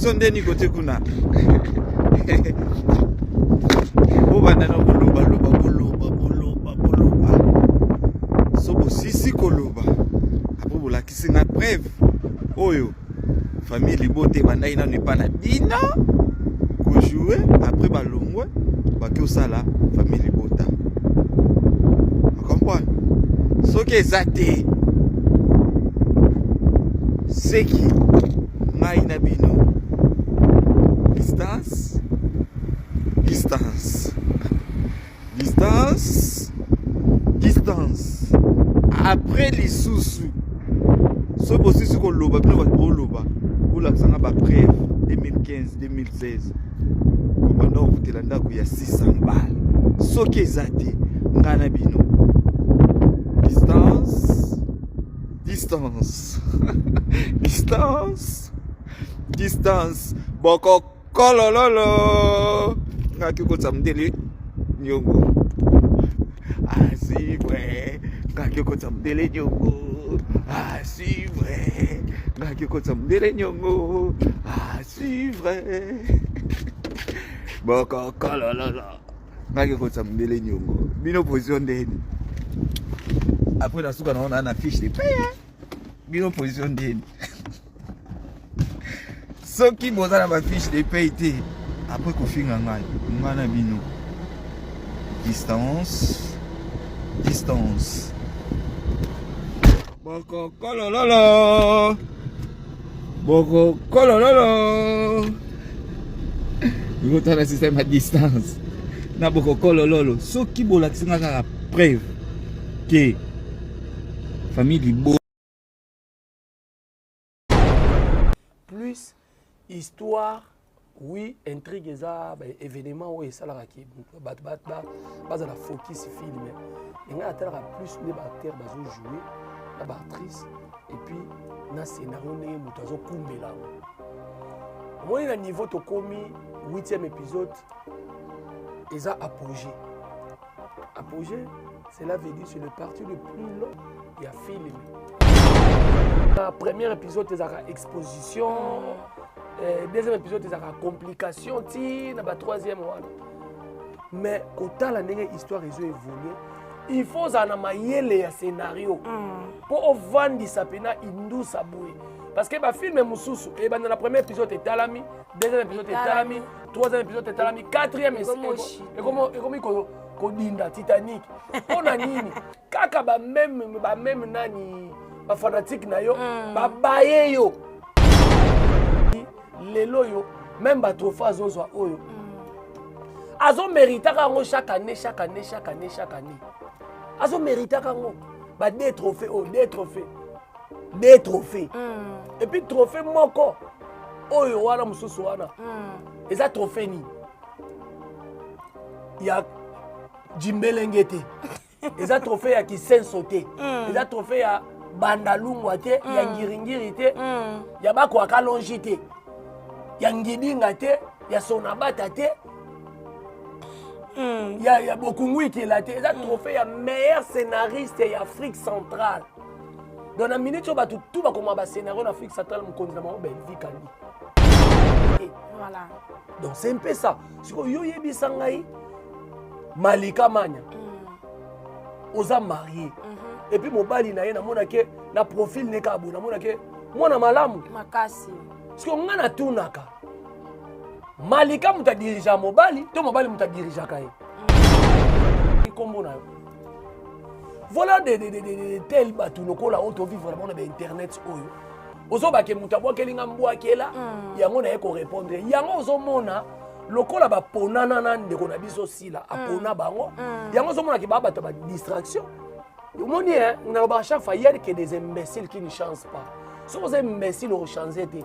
position ndeni côté kuna. Bobanda na boloba sobo sisi koloba apo bolakisi na preuve oyo famille Libote bandai na pas na bina ko jouer après balongwe baki osala famille Libota. Vous comprenez? Ce qui est zate c'est qui maina bino distance après les sous-sous ce possible ce qu'on loba bien va trop loba pour l'accent ba preuve 2015 2016 pendant que telanda ko ya 600 balles ce qui est zate ngana bino distance boko kolololo ngaki ko tsamdeli nyongo si vrai ngaki ko tsamdeli nyongo si vrai ngaki ko tsamdeli nyongo si vrai boko kolololo ngaki ko tsamdeli nyongo bino position ndeni après la souka on a une fiche de paye bino position ndeni ce qui boza na ba fiche de paye après ko finga ngai ngana bino distance boko kolololo vous avez un système à distance na boko kolololo ce qui bola tsinga ka preuve que famille Libote plus histoire oui intrigue eza événement où ça la qui base la focus film et nga atala plus les acteurs bazo jouer la actrice et puis na scénario ne mutazo kumbela moi na niveau to komi 8e épisode eza apogée cela veut dire c'est le parti le plus long il y a film. Le premier épisode, c'est la exposition. Deuxième épisode, c'est la complication. La troisième, mais quand la histoire a évolué, il faut un scénario pour vendre ça pena indu saboué. Parce que le film est moussous. Et dans le premier épisode, c'est Talami. Deuxième épisode, c'est Talami. Troisième épisode, c'est Talami. Quatrième, c'est comment Kodinda Titanic. On a nini. Kaka ba même nani. Ba fanatique na yo ba baye yo lelo yo même ba trophée azozwa oyo azo mérita kango chaque année azo mérita kango ba deux trophées et puis trophée moko oyo wana mususu wana eza trophée ni ya Jimbelengete eza trophée ya Kisensote eza trophée ya Bandalungwa te ya ngiringiri te ya bako akalongi te ya ngidinga te ya sonabata te ya bokungwiki la te eza trophée ya meilleur scénariste ya Afrique centrale dans la minute ba tout ba comme ba scénario en Afrique centrale mon continent Belgique kandi voilà donc c'est un peu ça siko yo yebisa ngai Malika Manya oza marié et puis mobali na ye na mona ke na profil ne ka bona mona ke mona malamu makasi parce que ngana tunaka Malika muta dirija mobali to mobali muta dirija kaye kombo na yo voilà de tel batu lokola auto vivre vraiment na internet oyo ozo ba ke muta bwa kelinga mbwa kela yango na ye ko répondre yango ozo mona lokola ba ponana na ndeko na biso sila apona bango yango ozo mona ke ba bato ba distraction. On a chaque fois, il y a des imbéciles qui ne changent pas. Si vous êtes imbécile, vous changez. Vous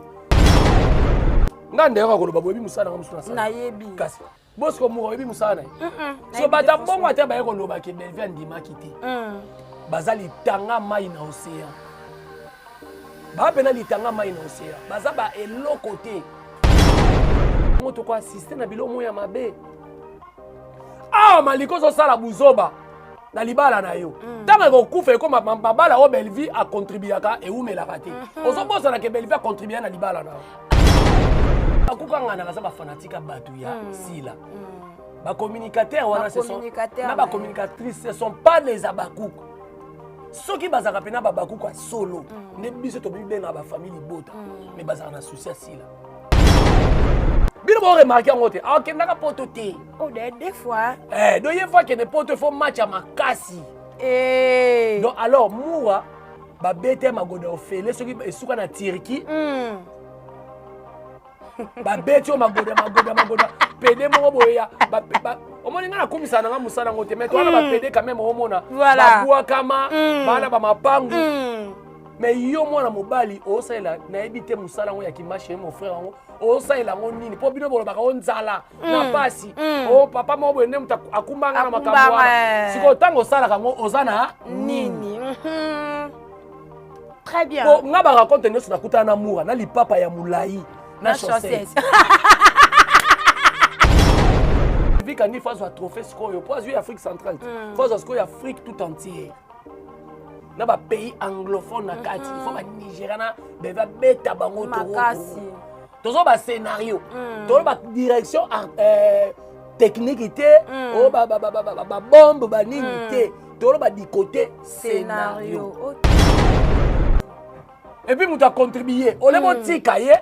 na libala na yo tanga ko kufa ko mabala o Belleville a contribué ka e umela kate ozo bosa na ke Belleville a contribué na libala na Akukanga na kaza ba fanatique batu ya sila. Ba communicateur wana ce sont na ba communicatrices ce sont pas les abakuku. Ceux qui bazaka pena ba bakuku solo ne biso to bibe na ba famille bota mais bazaka na souci sila. Bino bo remarquer ngote ah ke ndaka poto te. Oh des fois. Deuxième fois que ne poto faut match à makasi. Donc alors moura ba bete magoda ofele ceux qui esuka na Turquie. Ba bete o magoda pede mo boya ba omoni ngana komisa na musala ngote mais toi na ba pede quand même omona ba bua kama bana ba mapangu mais yo mwana mobali o sala na ebite musala ngo ya kimache mon frère ngo o sala ngo nini po bino bolo baka onzala na pasi o papa mo boye nemu akumbanga na makambo wana siko tango sala kango ozana nini Très bien. Ko ngaba raconte nyoso na kutana na mura na lipapa ya mulai na chaussette. Vika ni face à trophée score pour jouer Afrique centrale. Face à score Afrique tout entière. Na ba pays anglophone na kati, il faut ba Nigériana beva beta bango to. Tozo ba scénario. Tozo ba direction techniqueité, o ba bombe ba nini té. Tozo ba du côté scénario. Et puis muta contribuer. O le botika ye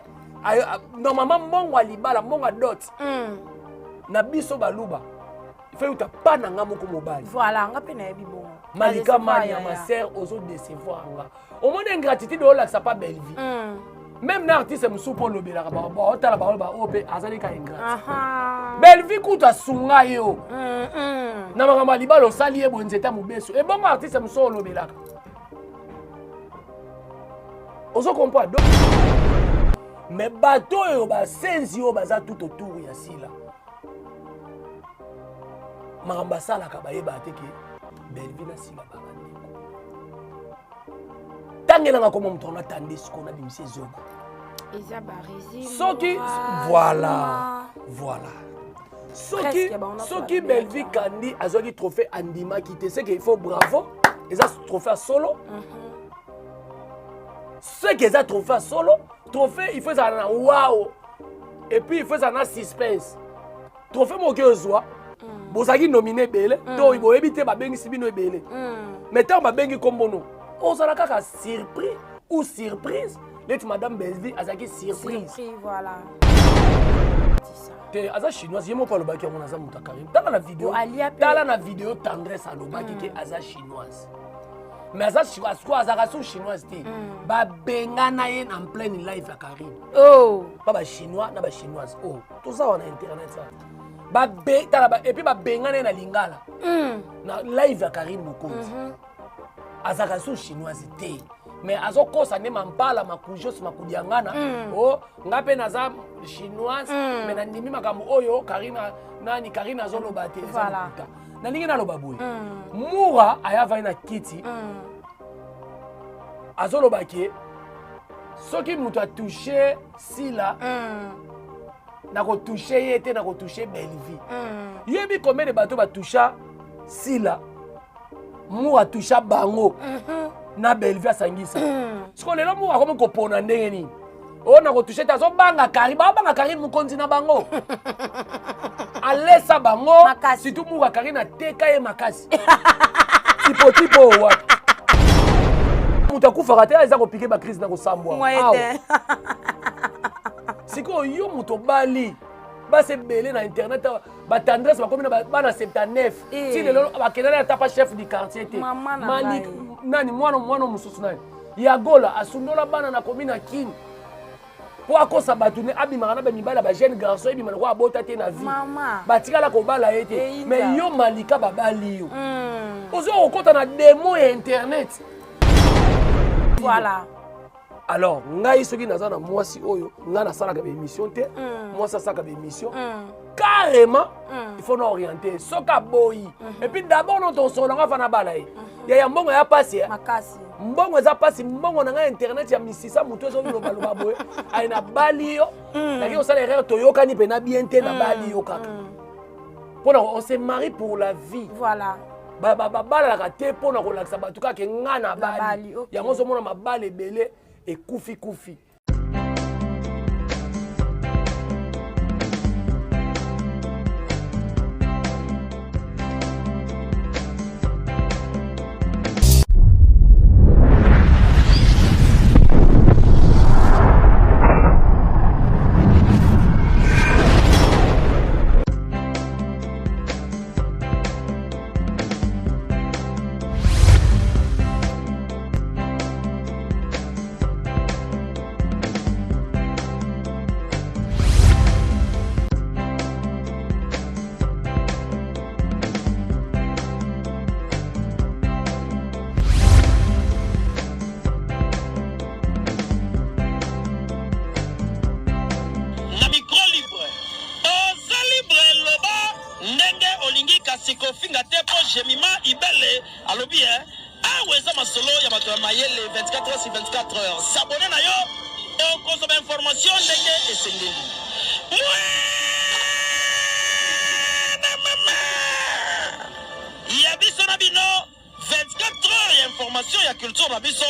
normalement mbongo libala mbongo dot na biso baluba il faut uta pas na ngamo ko mobali voilà nga pe na yebi bon malika mani ya ma sœur ozo décevoir nga au moins ingratitude o la ça pas belle vie même na artiste musupo lobela ka ba otala ba ba ope azali ka ingrat belle vie kuta sunga yo na ngama libala osali e bonzeta mubeso e bon artiste muso lobela ozo comprendre donc mais bateau yo ba senzi yo baza tout autour ya sila maramba sala ka ba yeba te ke belvina sila ba bandeko tangela nga komo mutona tandis ko na bimisi zogo eza ba résine soki voilà soki belvi kandi azoki trophée andima ki te c'est qu'il faut bravo eza trophée solo ce qui est trophée solo trophée il faut ça na wow et puis il faut ça na suspense trophée mo ke ozwa bozaki nominé belé to ibo ebité ba bengi sibino ebélé mais tant ba bengi kombono ozala kaka surpris ou surprise let madame Belvi azaki surprise voilà te aza chinoise yemo pa lobaki on aza mutakari tala na vidéo tendresse alobaki ke aza chinoise mais aza azaka chinoise te babengana ye en pleine live ya Karine pa ba chinois na ba chinoise toza wana internet ça et puis babengana ye na lingala na live ya Karine mokonzi azaka chinoise te mais azokosa ne mampala makujos makudiangana nga pe naza chinoise mais nandimi makambo oyo Karine azoloba te voilà nalingi naloba boye mura ayavai na kiti azoloba ke soki mutu atouche sila nakotouche ye te nakotouche belvi yebi combien de bato batoucha sila mura atoucha bango na belvi asangisa siko lelo mura akomi kopona ndenge nini oyo nakotouche te azobanga Karine baobanga Karine mokonzi na bango alesa bango surtout muka Karine ateka ye makasi tipo wapi mutu akufaka te eza kopike bakrise na kosambwa sikoyo yo mutu obali basi ebele na internet batendresse bakomi na bana 79 ti lelo bakendani ata pa chef du quartier te nani mwana mosusu nani yagola asundola bana na komi na kini po akosa bato ne abimaka na bamibala ba jeune garçon ebima na ko abota te na vie batikala kobala ye te mais yo malika babali yo ozo okota na demo ya internet voilà alors ngai soki naza na mwasi oyo ngai nasalaka baémission te mwasi asalaka baémission carrément il faut nous orienter soki aboyi et puis d'abord no tosolanga fa na bala ye ya mbongo ya pasi makasi mbongo eza pasi mbongo na ngai internet ya misisa mutu ezolobaloba boye aye na bali yo naki osala erreur toyokani mpe na bien te na bali yo kaka mpona on se marie pour la vie voilà babalalaka te mpona kolakisa bato kaka ke ngai na bali yango ozomona mabala ebele ekufi. Jemima Ibele alobi aweza masolo ya bato ya mayele 24 heures sur 24 heures. S'abonner na yo et consommer information ndenge esengeli. Ya biso na bino 24 heures ya information ya culture na biso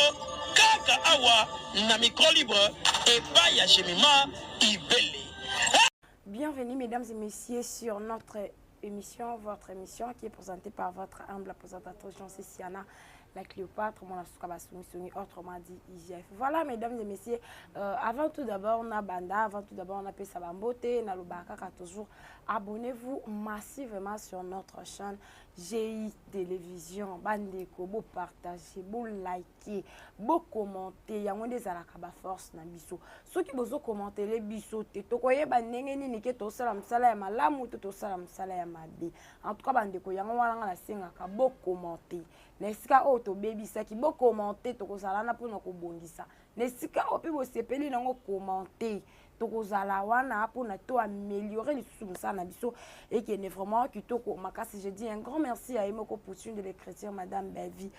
kaka awa na micro libre et pas ya Jemima Ibele. Bienvenue mesdames et messieurs sur notre émission, votre émission qui est présentée par votre humble présentatrice Jean-Céciana, la Cléopâtre, mon autrement dit IGF. Voilà mesdames et messieurs, avant tout d'abord on a Banda, avant tout d'abord on a Pesabambote, on a Lubaka, toujours abonnez-vous massivement sur notre chaîne GI Télévision, bandeko, beau partager, beau liker, beau commenter, yango ndezalaka ba force na biso. Ceux qui bozo commenter les biso te tokoye ba ndenge nini ke to sala msala ya malamu to sala msala ya mabe. En tout cas bandeko yango wana na sengaka beau commenter. Nesika o to bebisaki beau commenter to kozala na pona ko bongisa. Nesika o pe bo sepeli nango commenter. Tokozala wana pour to améliorer les sous na biso et qui est vraiment kitoko makasi. Je dis un grand merci à Emoko Poutine de l'écriture madame Belvie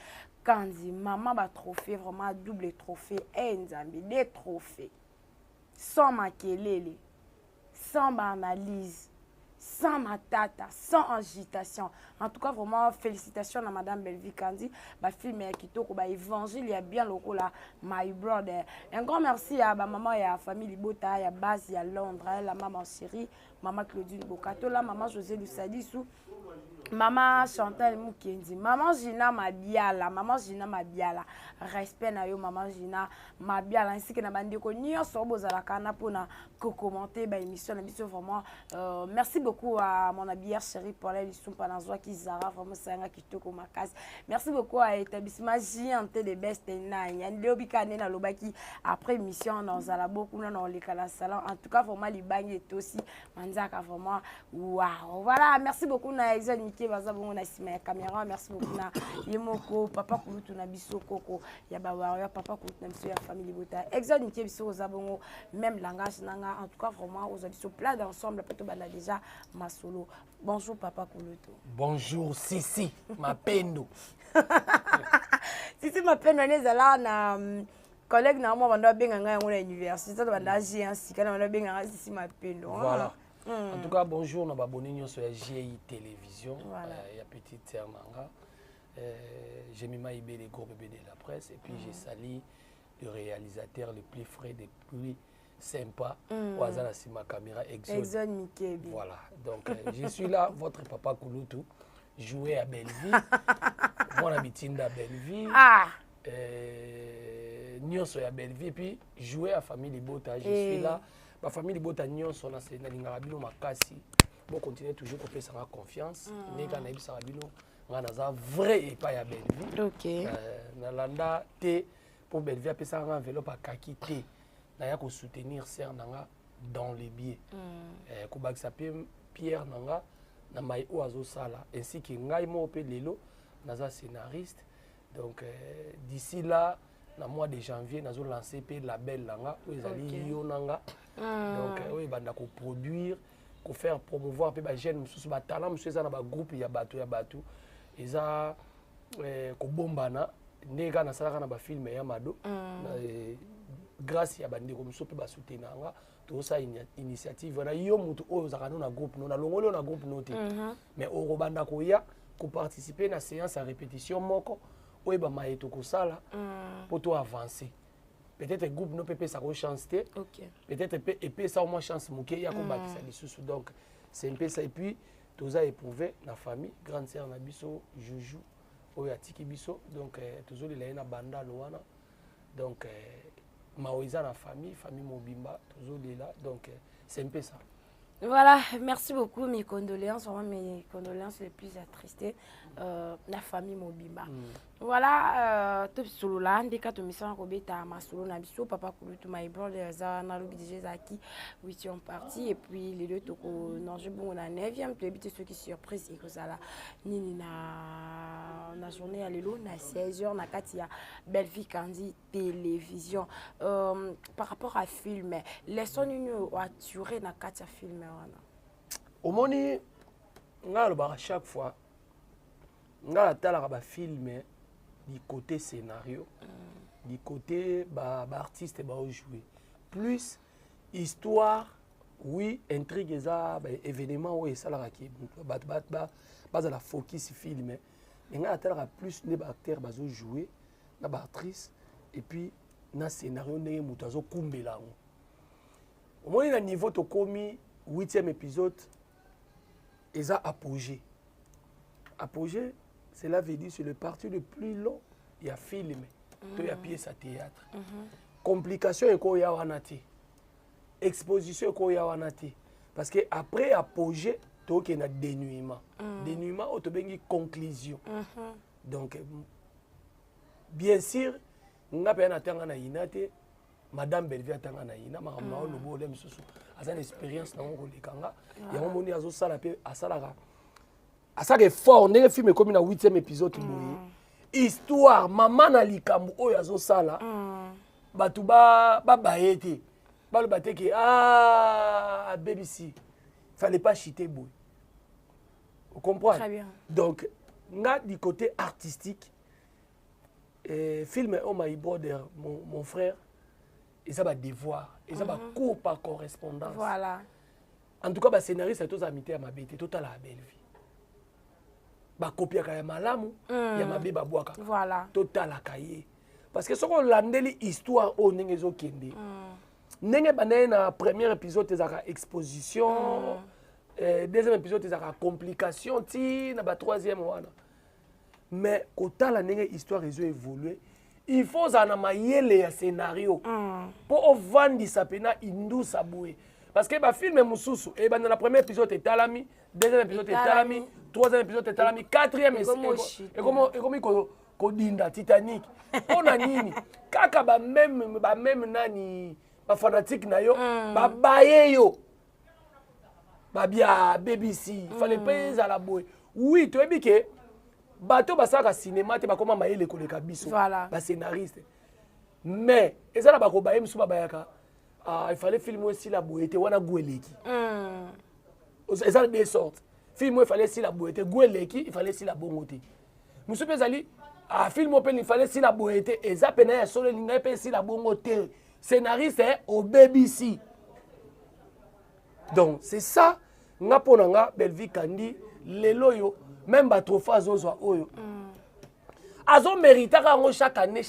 Kandi maman ba trophée vraiment double trophée Nzambi des trophées sans makelele sans analyse sans matata, sans agitation. En tout cas, vraiment, félicitations à Madame Belvie Kandi. Bah, film est kitoko, bah, évangile, il y a bien le là, my brother. Un grand merci à ma maman et à la famille Libota, il y a Baz, il y a Londres, la maman chérie, maman Claudine Bokato, la maman José Lusadissou, maman Chantal Mukendi, maman Gina Mabiala, respect na yo maman Gina Mabiala, ainsi que na bandeko nyonso bozala kana pona ko commenter ba émission na biso vraiment. Merci beaucoup à mon habillère chérie Paula Lisumpa Nazwa Kizara, vraiment c'est un kitoko makasi. Merci beaucoup à établissement JNT de Best Nine, Yandeo Bikane na lobaki après émission dans ala beaucoup dans le salon. En tout cas vraiment Libangi est aussi manzaka vraiment waouh. Voilà, merci beaucoup na Exxon Mickey bazabongo na sima ya caméra. Merci beaucoup na Yemoko papa kulutu na biso koko ya bawaria papa kulutu na biso ya famille Bota. Exxon Mickey biso zabongo même langage nanga. En tout cas vraiment aux habits plat d'ensemble plutôt bana déjà ma solo. Bonjour papa kulutu. Bonjour Sisi Mapendo. Sisi Mapendo nezala na collègue na moi banda benga nga yango na université banda GNC kana banda benga Sisi Mapendo. Voilà. En tout cas, bonjour, nous abonnés sur la GI Télévision. Voilà. Il y a petite sœur Nanga. J'ai mis ma IB, les gros bébés de la presse. Et puis, j'ai sali le réalisateur le plus frais, le plus sympa. Ouazana, c'est ma caméra Exxon Mickey. Voilà. Donc, je suis là, votre papa Kouloutou, joué à Belleville. Mon habitude à Belleville. Nyonso à Belleville. Puis, joué à Famille Libota. Je suis là. Ma famille de Botagnon sont dans les Ningabino Makasi. Bon, continuer toujours pour faire sa confiance. Mais quand on a Sarabino, on a un vrai et pas à Belleville. Ok. Nalanda T pour Belleville, après ça, on a enveloppe à Kaki T. Naya ko soutenir Serre Nanga dans les billets. Kobak s'appelle Pierre Nanga, na mai oazo sala. Ainsi que Ngai Mope Lelo, naza scénariste. Donc d'ici là, dans le mois de janvier, nous avons lancé le label Nanga, où ils allaient Yonanga. Donc, oui, ils vont produire, faire promouvoir les jeunes, les talents, les groupe, il y a Batou. Ils ont Bombana, les gens qui ont film Yamado. Grâce à Bandi, comme ça, ils soutenir toute cette initiative. Il y a un groupe, nous avons un groupe noté. Mais au Robanda, pour participer à la séance à répétition, oui, bah, ma étoko sala pour toi avancer. Peut-être le groupe ne peut pas sa chance. Peut-être peut ça au moins chance mouké ya ko bakisa lisusu. Donc c'est un peu ça et puis tous a éprouvé la famille grande sœur na biso Juju oya tiki biso donc toujours les na banda loana. Donc maoiza la famille Mobimba toujours là donc c'est un peu ça. Voilà, merci beaucoup, mes condoléances, vraiment mes condoléances les plus attristées, la famille Mobimba. Voilà, tout ce là, dès que tu me sens à ma solo, nabiso, papa Kouloutou, my brother, Narubi Djezaki, 8e partie, et puis les deux, non, je bon, on a 9e, puis éviter ceux qui surprise, et que ça là, ni na journée à l'élo, na 16h, na Katia, Belvie Kandi, télévision. Par rapport à film, les sons nous attirés na Katia film. Au moni, à chaque fois, nga natalaka bafilme du côté scénario du côté baartiste baojouer plus histoire oui intrigue eza événement oyo esalaka ki bato bazala focus filme mais nga natalaka plus nde baacteur bazojouer na baactrice et puis na scénario ndenge moto azokumbela yango omoni na niveau tokomi 8e épisode eza apogée. Apogée, cela veut dire c'est le parti le plus long il y a film il y a pièce à théâtre complication eko ya wana te exposition eko ya wana te parce que après apogée toke na dénuement dénuement otobengi conclusion donc bien sûr nga pe na tanga na inate madame Belvi atanga na ina makambo na lobo le msusu aza na expérience na ngo lekanga yango moni azo sala pe asalaka asaka fort ndenge film ekomi na 8e épisode boye histoire mama na likambo oyo azo sala batu ba baete baloba te ke BBC fallait pas chiter boye vous comprenez Très bien. donc nga du côté artistique film Oh My Brother mon frère ils ont un devoir ils ont un cours par correspondance Voilà. en tout cas ba scénariste tous amité à ma bête total la belle vie ba copia ka ya malamu ya mabe ba bwaka Voilà. total la cahier parce que soko landeli histoire o ndenge zo kende ndenge banaye na premier épisode ezaka exposition deuxième épisode ezaka complication ti na ba troisième wana mais kotala ndenge histoire ezo évoluer il faut zana mayele ya scénario pour ovandisa pena indusa boye parce que ba film mususu e bana na premier épisode etalami deuxième épisode etalami troisième épisode etalami quatrième et comme ko dinda Titanic pona nini kaka ba même nani ba fanatique na yo ba baye yo ba bia BBC fallait pas za la boye oui to ebike bato basaka cinéma te bakoma mayele koleka biso ba scénariste mais ezala bako baye musu bayaka il fallait filmer aussi la boyete wana gweleki ezala des sortes film il fallait si la boyete gweleki il fallait si la bongote musu pezali film open il fallait si la boyete eza pena ya solo linga pe si la bongote scénariste au BBC donc c'est ça nga pona nga Belvi Kandi lelo yo même ba trophée azozwa oyo azo méritaka ngo chaque année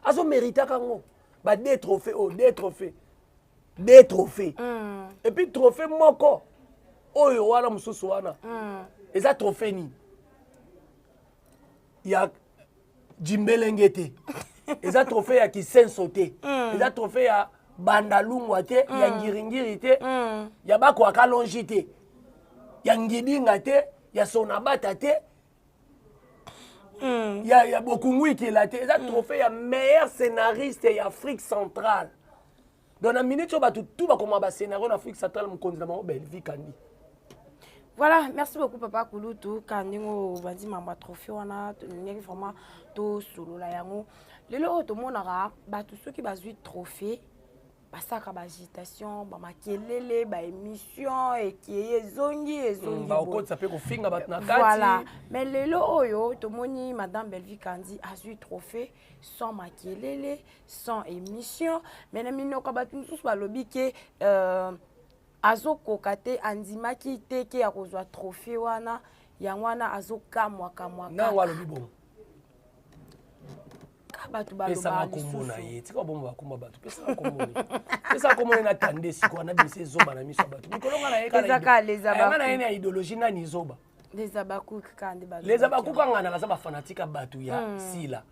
azo méritaka ngo ba des trophées et puis trophée moko oyo wana mususu wana eza trophée ni ya Jimbelengete eza trophée ya Kisenso te eza trophée ya Bandalungwa te ya Ngiringiri te ya bako akalongi te ya Ngidinga te ya Sonabata te ya Bokungwiki la te eza trophée ya meilleur scénariste ya Afrique centrale donc na minute oyo bato tout bakoma ba scénario na Afrique centrale mokonzi na bango Belvi Kandi. Voilà, merci beaucoup Papa Kulutu Kandingo bandi mamba trophée wana ndenge vraiment to solo la yango lelo to monaka bato soki bazwi trophée basaka ba agitation ba makelele ba émission et zongi ba okotsa pe ko finga bat na kati voilà mais lelo oyo to moni madame Belvi Kandi azwi trophée sans makelele sans émission mais na minoko batu susu balobi ke azo kokate andimaki te ke ya kozwa trophée wana yangwana azo kamwa na walo bibo kabatu pesa makombo na ye tika bomba bakomba bato pesa komona na tande siko na bise zoba na miso bato mikolonga na ye kana na ye na idéologie na ni zoba les abakuka kandi ba les abakuka ngana kaza ba fanatique bato ya sila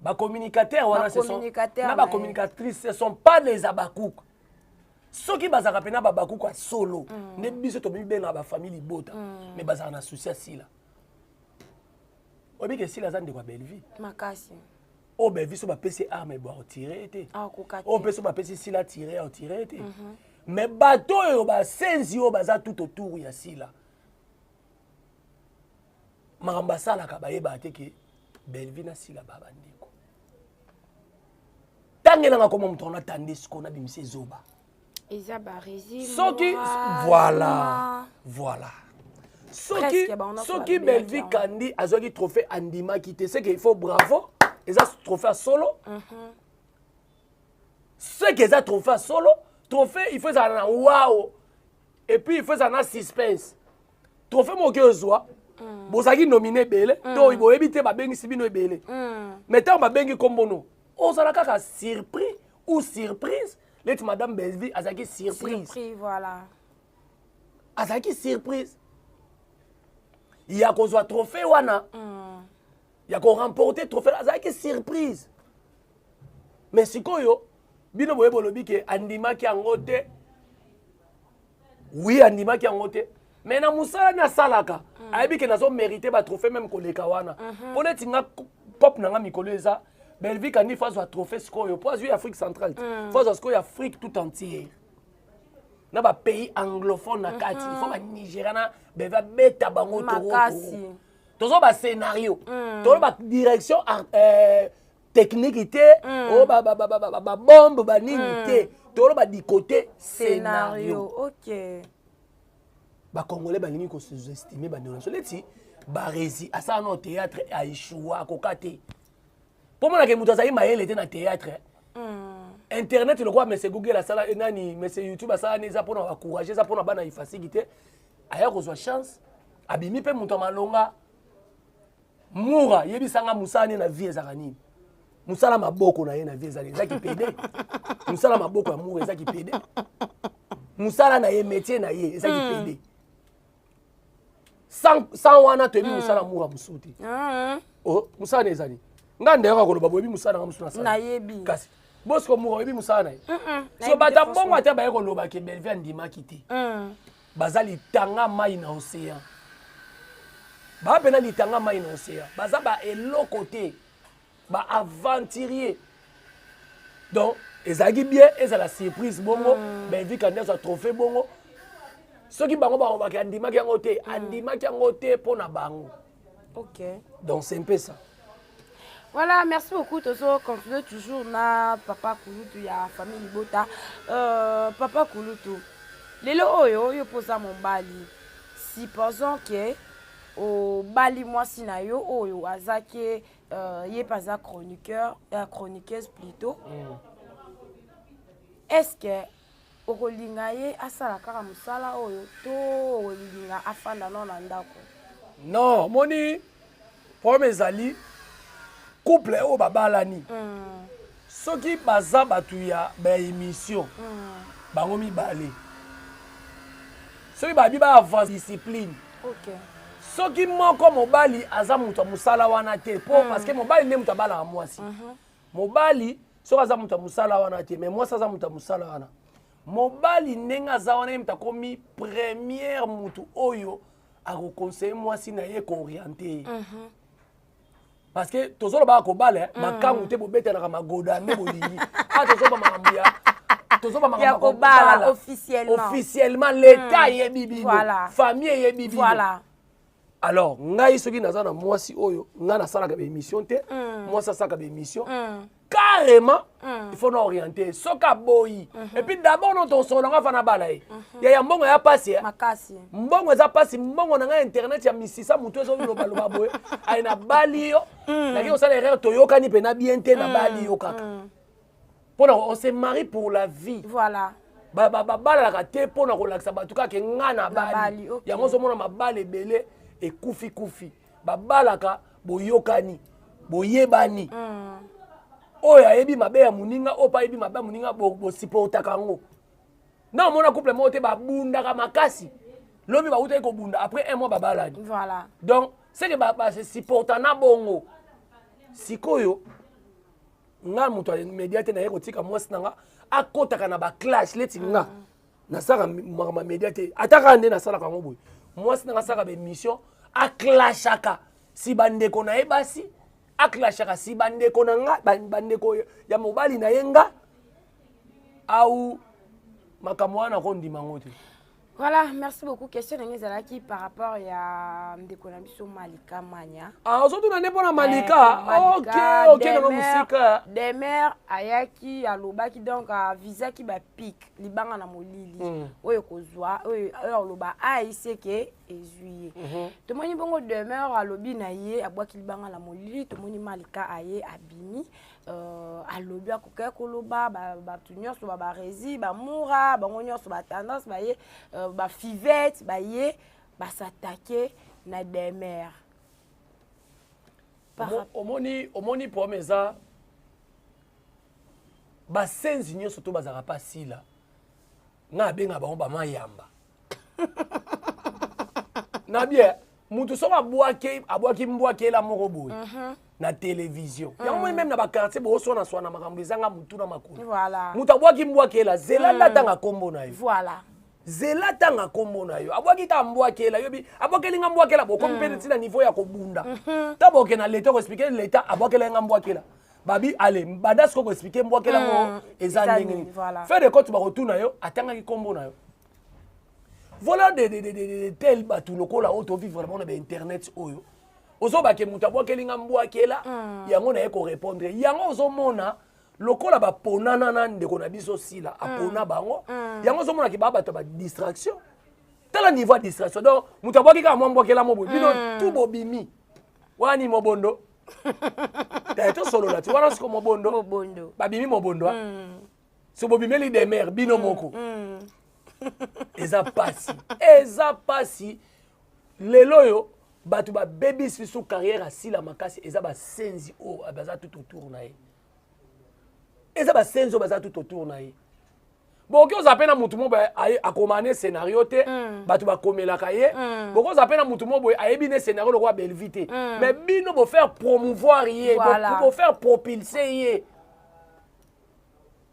ba communicateur wana ce sont na ba communicatrices ce sont pas les abakuka soki bazaka pena ba bakuka solo ne biso to bibenga ba famille bota mais bazaka na souci sila obi ke sila zande kwa Belvi makasi o Belvi so ba pesi arme bo tirer été o peso ba pesi sila tirer été mais bato yo ba senzi yo baza tout autour ya sila makamba sala ka bayeba te ke Belvi na sila baba ndeko tangela nga komo mutona na tandesiko na bimise zoba Soki voilà Soki Belvi Kandi azwaki trophée andimaki te, c'est qu'il faut bravo, et ça trophée solo. Ce qui est trophée solo, trophée il faut ça wow. Et puis il faut ça na suspense. Trophée mo ke ozwa. Bozaki nominé belé, to ibo ebité ba bengi sibino belé. Mais tant ba bengi kombono. Ozala kaka surpris ou surprise, let madame Belvi azaki surprise. Surprise, voilà. Azaki surprise. Il y a qu'on soit trophée wana. Il y a qu'on remporter trophée azaki surprise. Mais sikoyo bino boye bolobi ke andimaki yango te. Oui, andimaki yango te. Mais na musala na salaka, ayebi ke nazo mériter ba trophée même koleka wana. Pone tinga pop nanga mikolo eza, Belvi Kandi fazo trophée sikoyo, po azui Afrique centrale. Fazo sikoyo Afrique tout entière. Na ba pays anglophone na kati, il faut ba Nigeria na beva beta bango toro. Tozo ba scénario, tozo ba direction technique té, oh ba bombe ba nini té, tozo ba di côté scénario. OK. Ba Congolais balingi ko sous-estimer ba nation leti ba rési asa no théâtre a échoué à kokate. Pour moi que muto azali mayele té na théâtre. Internet le quoi mais c'est Google la sala nani mais c'est YouTube ça neza pour encourager ça pour bana facilité. Aya ko zo chance abimi pe muto malonga. Mura yebi sanga musane na vie ezaka nini. Musala maboko na ye na vie ezaki pede. Musala maboko ya mura ezaki pede. Musala na ye métier na ye ezaki pede. Sans wana to bi musala mura musuti. Oh, musala ezali. Ngande yaka ko loba bobi musala nga musuna sala. Na yebi. Kasi bosko mura yebi musala na. So bata bongo ata ba yako loba ke Belvi andimaki te. Bazali tanga mai na océan. Ba pena litanga mai na océan. Baza ba eloko te. Ba aventurier. Donc, ezali bien, ezala surprise bongo, Belvi Kandi so trophée bongo. Ceux qui bango ba ba andimaki yango te pona bango. OK. Donc c'est un peu ça. Voilà, merci beaucoup. Tozo continue toujours na Papa Kulutu ya famille Libota. Papa Kulutu. Lelo oyo yo posa mon bali. Supposons que au bali moi sinayo oyo azake yé pas un chroniqueur, chroniqueuse plutôt. Est-ce que okolingaye asala kaka musala oyo to olinga afanda non ndako? Non, moni pour mes amis couple o babalani. Soki baza batu ya ba émission. Bango mibale. Soki babi ba avance discipline. OK. Soki moko mobali aza mutu musala wana te parce que mobali ne mutu bala mwasi. Mobali soki aza mutu musala wana te mais moi ça aza mutu musala wana. Mobali nenga za wana mutu komi première mutu oyo a conseiller mwasi na ye ko orienter. Parce que tozolo ba ko bale makangu te bobeta na magoda me bolingi. Ah tozo ba mambia. Tozo ba mambia ko bala officiellement. Officiellement l'état ye bibi. Voilà. Famille ye bibi. Voilà. Alors, ngai soki naza na mwasi oyo, nga na sala ka be émission te, moi ça sala ka be émission. Carrément, il faut nous orienter. Soka boyi. Et puis d'abord non ton solo nga fana bala e. Ya mbongo ya passer. Makasi. Mbongo za passer, mbongo na nga internet ya misisa mutu zo loba loba boye. Ai na bali yo. Na ki osala erreur toyoka ni pe na bien te na bali yo kaka. Pona on se marie pour la vie. Voilà. Bala ka te pona ko laksa batu ka ke nga na bali. Ya mo zo mona mabale belé. Et kufi babalaka boyokani boyebani oyo ayebi mabe ya muninga opa yebi mabe ya muninga bo supportaka ngo na mona couple mo te babundaka makasi lobi ba uta ko bunda après un mois babalani. Voilà. Donc c'est que ba se supporta na bongo sikoyo nga muto médiate na yeko tika mwasi nanga akotaka na ba clash leti nga na saka ma médiate ataka nde na sala ka ngoboy. Moi c'est dans ça émission a clashaka si bandeko na ebasi a clashaka si bandeko na nga bandeko ya mobali na yenga au makamwana ko ndima ngote. Voilà, merci beaucoup. Question de qui par rapport à Mdekonabiso Malika Mania. Ah, aujourd'hui on est pour la Malika. Ok, dans la musique. Des mères ayaki alobaki donc visa qui ba pique libanga na molili. Oyo kozwa, oyo aloba aiseke ezuye. Tomoni bongo de mères alobi na ye abwaki libanga na molili, tomoni Malika aye abimi. Alobi akoka koloba batu nyonso ba rezi ba mura bango nyonso ba tendance ba ye ba fivette ba ye ba s'attaquer na des mères. Omoni promesa ba senzi nyonso to bazaka pa sila na benga bango ba mayamba na bien mutu so abwaki mbwake la moko boye na télévision yango même na ba quartier bo so na swana makambo ezanga mutu na makulu Voilà. mutu abwaki mbwake la zela tanga kombo na yo Voilà. zela tanga kombo na yo abwaki ta mbwake la yobi abwaki linga mbwake la bo comme peut-être na niveau ya kobunda ta boke na l'état ko expliquer l'état abwaki linga mbwake la babi allez badas ko expliquer mbwake la mo ezandingi faire de compte ba retourna yo atanga ki kombo na yo. Voilà de tel batu lokola auto vivre vraiment na internet oyo ozoba ke mutu abwakelinga mbwakela yango na ye ko répondre yango ozomona lokola ba ponana na ndeko na biso sila apona bango yango ozomona ki ba bato ba distraction tala niveau de distraction donc mutu abwakika mbwakela mo bino tout bobimi wani mobondo taito solo la tu wana siko mobondo babimi mobondo so bobimeli de mère bino moko eza pasi lelo yo batu ba baby sous carrière asila makasi eza ba senzi o baza tout autour na ye eza ba senzi o baza tout autour na ye boki ozapena mutu mo ba akomane scénario te batu ba komelaka ye boki ozapena mutu mo boy ayebi ne scénario lokwa belvité mais bino bo faire promouvoir ye bo faire propulser ye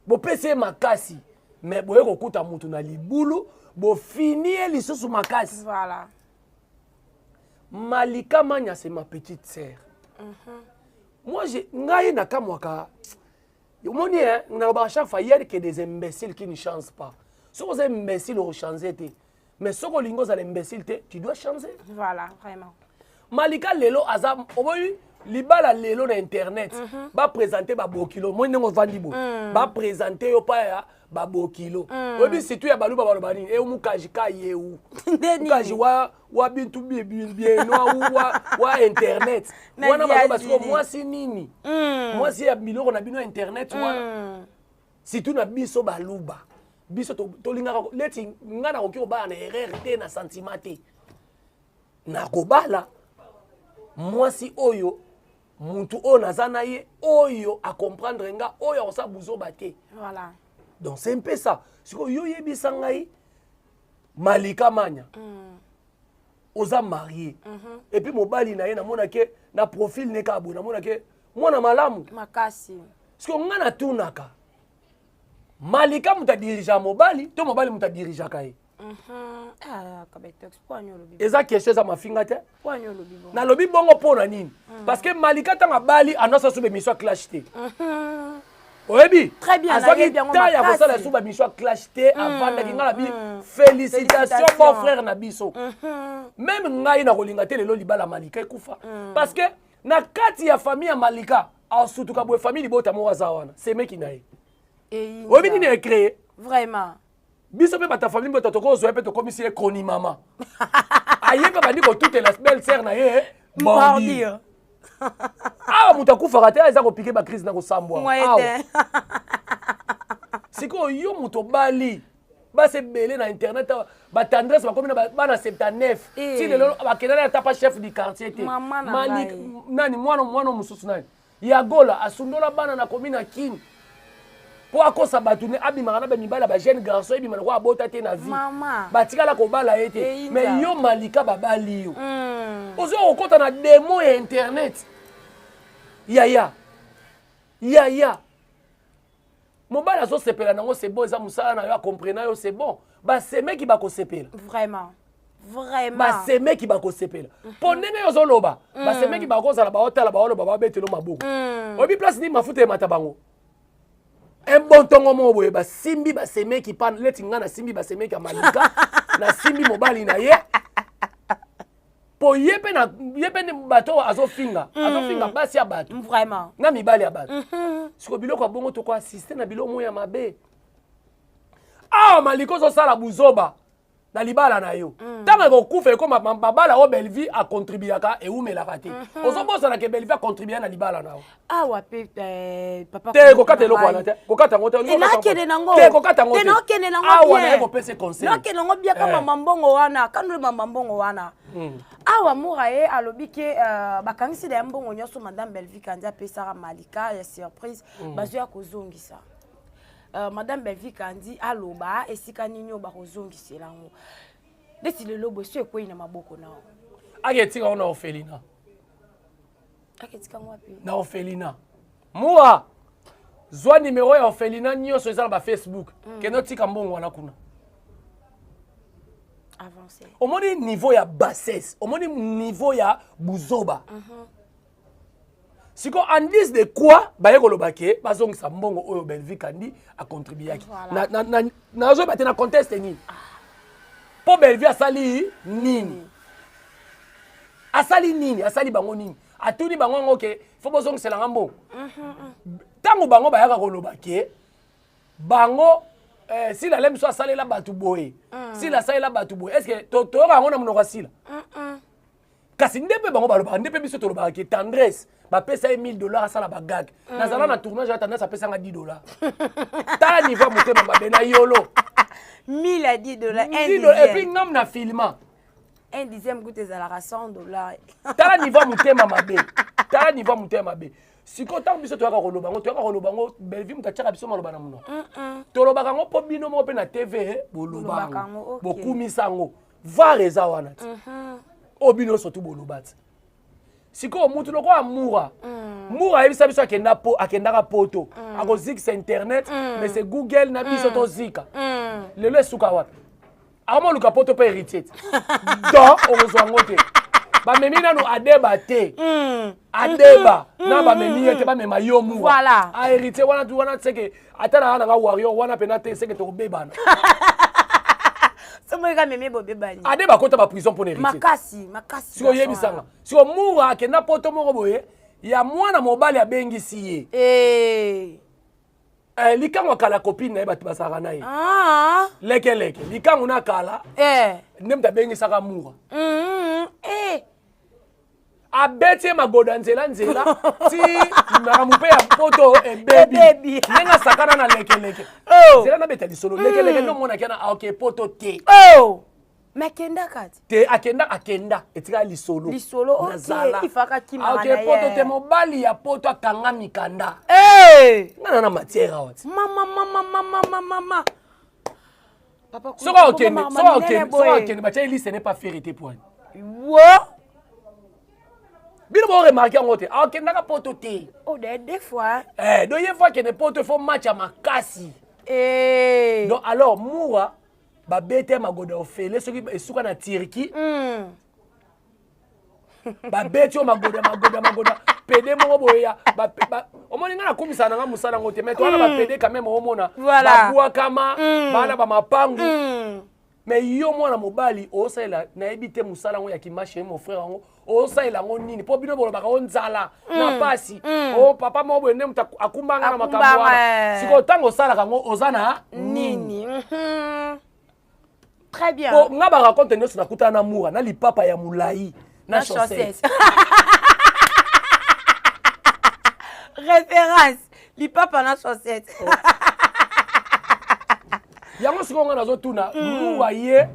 bo pese makasi mais boye kokuta mutu na libulu bo finir lisusu makasi. Voilà. Malika Mania c'est ma petite sœur. Moi j'ai ngai na kamwaka. Moni hein, na ba chaque fois hier que des imbéciles qui ne changent pas. Si vous êtes imbécile au changer te. Mais si vous lingo za l'imbécile te, tu dois changer. Voilà, vraiment. Malika lelo azam oboyi libala lelo na internet ba présenter ba bokilo moi ndenge vandi bo ba présenter yo pa ya ba bokilo obi situ ya baluba baloba nini e mukaji ka yewu mukaji wa bintu bien wa internet wana ba parce que moi si nini moi si ya biloko na bino internet wana situ na biso baluba biso to linga leti ngana ko ba na erreur te na sentiment te na ko bala moi si oyo muntu o nazana ye oyo a comprendre nga oyo osa buzo bate. Voilà. Donc c'est un peu ça. Siko yo yebisa ngai Malika Mania. Oza marié. Et puis mobali na ye na mona ke na profil ne ka bo na mona ke mona malamu. Makasi. Siko nga na tunaka. Malika muta dirija mobali, to mobali muta dirija kai. Eza question za mafinga te na lobi bongo pona nini parce que Malika tanga bali anasa sube mission clash te oyebi très bien azaki ta ya kosala sube mission clash te avant da kinga bi félicitations mon frère na biso même ngai na kolinga te lelo libala Malika ekufa parce que na kati ya famille ya Malika asutuka boye famille bota mo wazawana c'est meki na ye oyebi nini e créé vraiment biso pe bata famille boto toko zo pe to komisi e koni mama ayeba bandi ko toute la belle sœur na ye bandi ah mutakufa kate eza ko piquer ba crise na ko sambwa siko yo muto bali ba se belé na internet ba tendresse ba komina ba na 79 si lelo ba kenana ta pas chef du quartier te Malik nani mwana mususu nani ya gola asundola bana na komina kin po akosa batu ne abimaka na bamibala ba jeune garçon ebimana ko abota te na vie batikala kobala ye te mais yo Malika babali yo ozo okota na demo ya internet yaya mobala azosepela nango c'est bon eza mosala na yo akomprena yo c'est bon basemeki bakosepela vraiment basemeki bakosepela mpo ndenge yo ozoloba basemeki bakozala baotala baoloba babetelo maboko oyebi place nini mafuta emata bango un bon tongo mo boye ba simbi ba semeki pan leti ngana simbi ba semeki ya Malika na simbi mobali na ye po yepe na bato azofinga basi ya bato Vraiment. na mibali ya bato siko biloko ya bongo toko assiste na biloko moya mabe maliko zo sala buzoba na libala na yo tanga kokufa ekoma babala o Belleville a contribuaka e umelaka te ozobosa ke Belleville a contribuer na libala na yo Awa pe papa te kokata eloko wana te kokata ngo te nakende nango te kokata ngo te nakende nango awa na yeko pese conseil nakende nango bia kama mambongo wana kanule mambongo wana awa mura ye alobi ke bakangisi da mbongo nyoso madame Belleville kanza pesara malika ya surprise bazo ya kozongisa madame Belleville kandi aloba esika nini oba kozongisela ngo desi lelo boso ekoi na maboko nao aketika ona Ophelina aketika ngwapi na Ophelina mura zwa numéro ya Ophelina nyonso ezala ba Facebook keno tika mbongo wana kuna avancer omoni niveau ya bassesse omoni niveau ya buzoba siko indice de quoi baye koloba ke bazongisa mbongo oyo Belleville kandi a contribuer na zo bate na conteste nini po Belleville asali nini asali bango nini atuni bango ngoke fo bozongisela ngambo tango bango bayaka koloba ke bango si la lem so asalela batu boye si la salela batu boye est-ce que toyoka yango na monoko asila kasi ndepe bango baloba ndepe biso tolobaka ke tendresse bapesa ye $1000 asala bagag nazala na tournage ya tendresse apesanga $10 tala niveau ya motema mabe na yolo 1000 à $10 et puis ngam na filma un dixième goût ezalaka $100 tala niveau ya motema mabe siko ntango biso toyaka koloba ngo Belleville moto atiaka biso maloba na monoko tolobaka ngo mpo bino moko mpe na tv bolobaka ngo bokumisa yango var eza wana ti oyo bino nyonso tu boloba ti sikoyo mutu lokola mura ayebisa biso akendaka poto akozikisa internet mais c'est google na biso tozika lelo esuka wapi akomoluka poto mpe héritier ti donc okozwa yango te bamemi nano adeba te adeba na bamemi ye te bamema yo mura ahéritier wana seke ata na nanga warrior wana mpena te seke tokobebana adeba kota baprison mpona héritier siko oyebisanga siko mura akenda poto moko boye ya mwana mobali abengisi ye likango akala copine na ye bato bazalaka na ye lekeleke likango na kala nde moto abengisaka mura abeti ye magoda nzela ti makambo mpe ya poto ebebi ndenge asakana na lekeleke nzela nabeta lisolo lekeleke nde omonaki ana oke poto te mais akenda kati te akenda etika lisolo nazala ifaka kimana na ye oke poto te mobali ya poto akanga mikanda ngana na matière awa ti mama soka okende batia elise n'est pas vérité point bino bo remarqué yango te akendaka poto te des fois donc ye fois akende poto fo match ya makasi donc alors mura babete magoda ofele soki esuka na Turquie babeti yo magoda pede moko boya omoni nga nakumisana nga mosala ngo te mais towana bapede quand même omona babwakama bana bamapangu mais yo mwana mobali osalela nayebi te mosala ngo ya kimashe mon frère yango osalela ngo nini mpo bino bolobaka o nzala na pasi o papa moko boye nde moto akumbanga na makambo wana sikoyo ntango osalaka ngo oza na nini très bien po nga barakonte nyonso nakutana na mura na lipapa ya molai na chaussette référence lipapa na chaussette yango sikoyo nga nazotuna mura ye